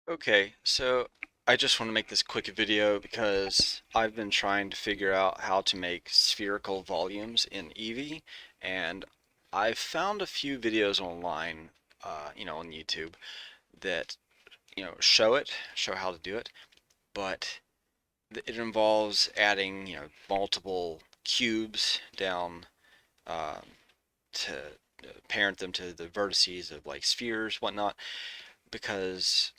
Okay, so I just want to make this quick video because I've been trying to figure out how to make spherical volumes in Eevee, and I've found a few videos online, on YouTube that, show how to do it, but it involves adding, multiple cubes down um, to parent them to the vertices of like spheres, whatnot, because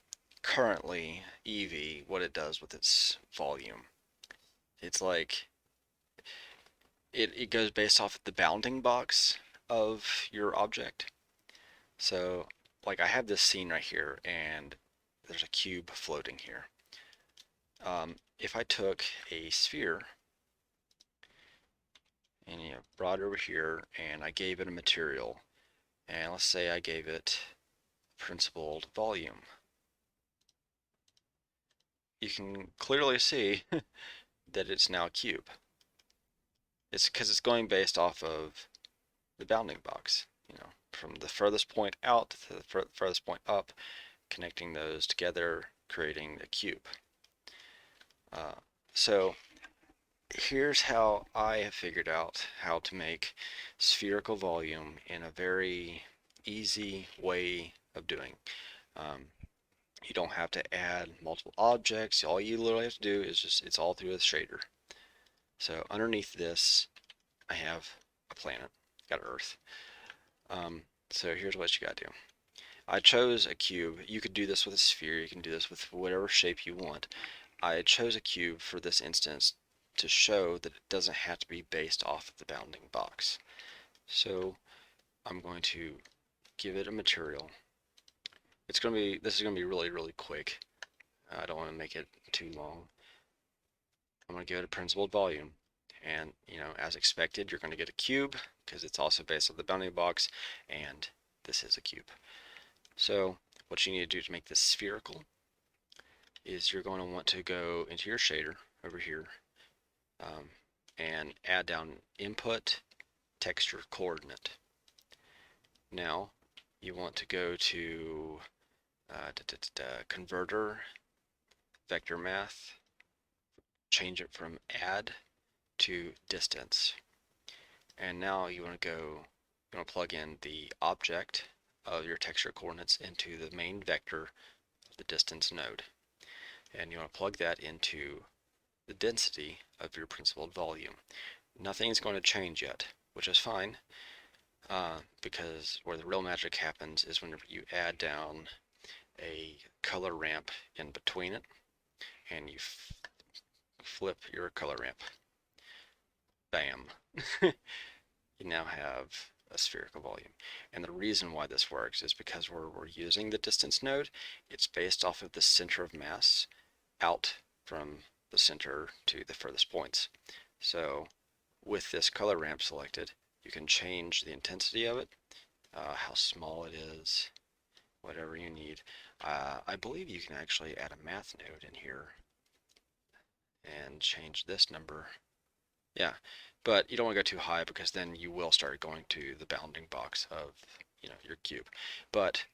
currently Eevee, what it does with its volume, it's like it goes based off the bounding box of your object. So like I have this scene right here and there's a cube floating here. If I took a sphere and brought it over here and I gave it a material, and let's say I gave it principled volume, you can clearly see that it's now a cube. It's because it's going based off of the bounding box, from the furthest point out to the furthest point up, connecting those together, creating a cube. Uh, so here's how I have figured out how to make spherical volume in a very easy way of doing. Um, you don't have to add multiple objects. All you literally have to do is it's all through the shader. So underneath this, I have a planet, got Earth. So here's what you gotta do. I chose a cube. You could do this with a sphere. You can do this with whatever shape you want. I chose a cube for this instance to show that it doesn't have to be based off of the bounding box. So I'm going to give it a material. This is going to be really, really quick. I don't want to make it too long. I'm going to give it a principled volume. And, as expected, you're going to get a cube because it's also based on the bounding box, and this is a cube. So what you need to do to make this spherical is you're going to want to go into your shader over here, and add down input texture coordinate. Now you want to go to converter vector math, change it from add to distance, and now you want to plug in the object of your texture coordinates into the main vector of the distance node, and you want to plug that into the density of your principled volume. Nothing's going to change yet, which is fine, because where the real magic happens is whenever you add down a color ramp in between it, and you flip your color ramp. Bam. You now have a spherical volume. And the reason why this works is because we're using the distance node. It's based off of the center of mass out from the center to the furthest points. So with this color ramp selected, you can change the intensity of it, how small it is, whatever you need. I believe you can actually add a math node in here and change this number. Yeah, but you don't want to go too high because then you will start going to the bounding box of, your cube. But,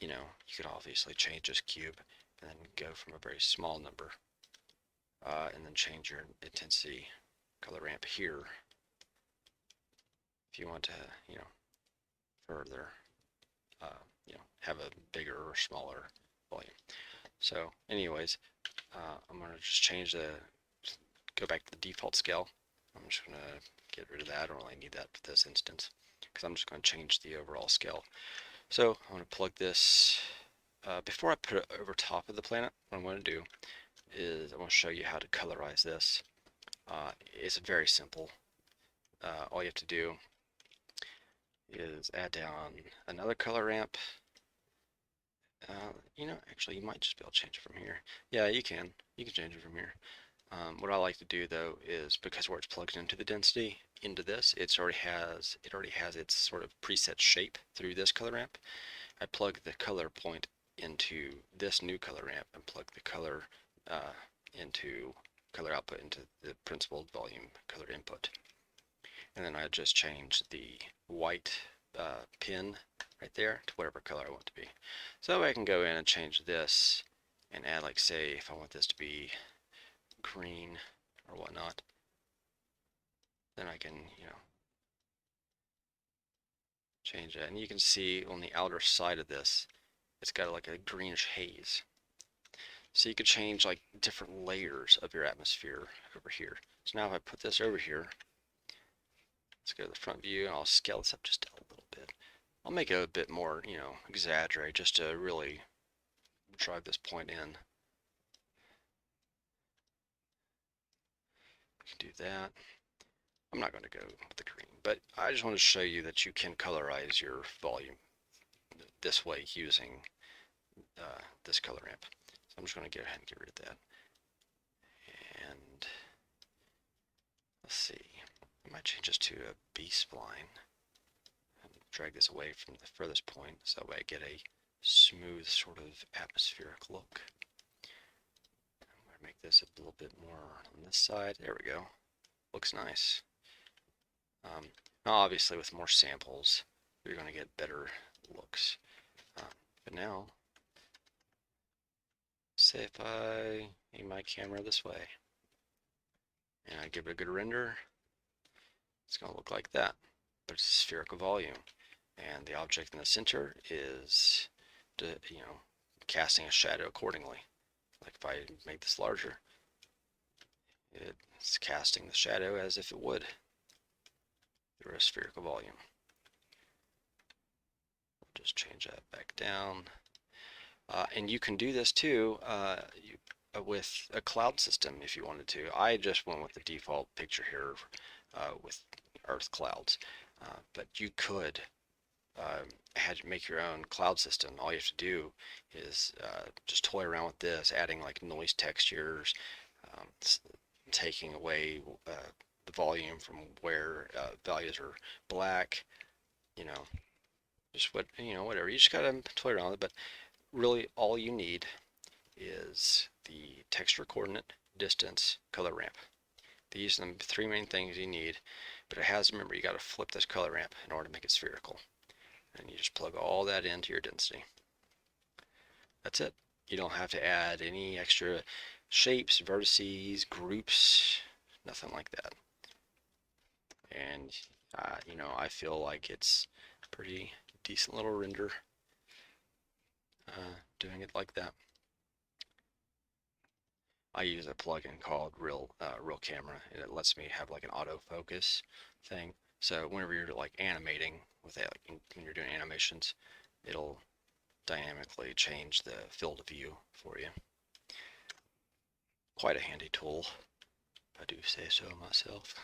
you could obviously change this cube and then go from a very small number, and then change your intensity color ramp here if you want to, further, have a bigger or smaller volume. So anyways, I'm going to just go back to the default scale. I'm just going to get rid of that. I don't really need that for this instance because I'm just going to change the overall scale. So I'm going to plug this, before I put it over top of the planet, what I'm going to do is I want to show you how to colorize this. It's very simple. All you have to do is add down another color ramp. Actually, you might just be able to change it from here. Yeah, you can. You can change it from here. What I like to do though is, because where it's plugged into the density into this, it already has its sort of preset shape through this color ramp. I plug the color point into this new color ramp and plug the color into color output into the principled volume color input. And then I just change the white pin right there to whatever color I want it to be. So I can go in and change this and add, like, say, if I want this to be green or whatnot, then I can, change that. And you can see on the outer side of this, it's got like a greenish haze. So you could change like different layers of your atmosphere over here. So now if I put this over here, let's go to the front view and I'll scale this up just a little bit. I'll make it a bit more, exaggerate just to really drive this point in. You can do that. I'm not going to go with the green, but I just want to show you that you can colorize your volume this way using this color ramp. So I'm just going to go ahead and get rid of that. And let's see, I might change this to a B-spline and drag this away from the furthest point so that way I get a smooth sort of atmospheric look. I'm going to make this a little bit more on this side. There we go. Looks nice. Now obviously with more samples you're going to get better looks. But now, say if I aim my camera this way and I give it a good render, it's going to look like that. But it's a spherical volume, and the object in the center is, casting a shadow accordingly. Like if I make this larger, it's casting the shadow as if it would through a spherical volume. Just change that back down. And you can do this too with a cloud system if you wanted to. I just went with the default picture here with Earth clouds, but you could make your own cloud system. All you have to do is just toy around with this, adding like noise textures, taking away the volume from where values are black, just whatever. You just gotta toy around with it, but really all you need is the texture coordinate, distance, color ramp. These are the three main things you need, but it has, remember, you got to flip this color ramp in order to make it spherical. And you just plug all that into your density. That's it. You don't have to add any extra shapes, vertices, groups, nothing like that. And, I feel like it's a pretty decent little render doing it like that. I use a plugin called Real Camera, and it lets me have like an autofocus thing. So whenever you're like animating with it, like when you're doing animations, it'll dynamically change the field of view for you. Quite a handy tool, if I do say so myself.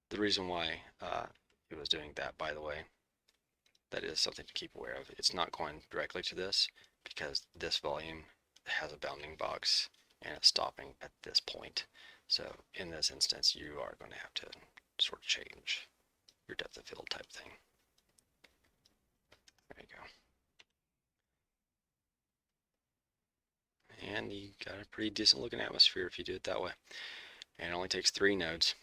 The reason why it was doing that, by the way, that is something to keep aware of. It's not going directly to this because this volume has a bounding box and it's stopping at this point. So in this instance, you are going to have to sort of change your depth of field type thing. There you go. And you got a pretty decent looking atmosphere if you do it that way. And it only takes 3 nodes.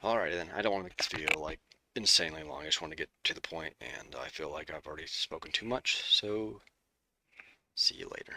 Alright then, I don't want to make this video like insanely long. I just want to get to the point, and I feel like I've already spoken too much, so see you later.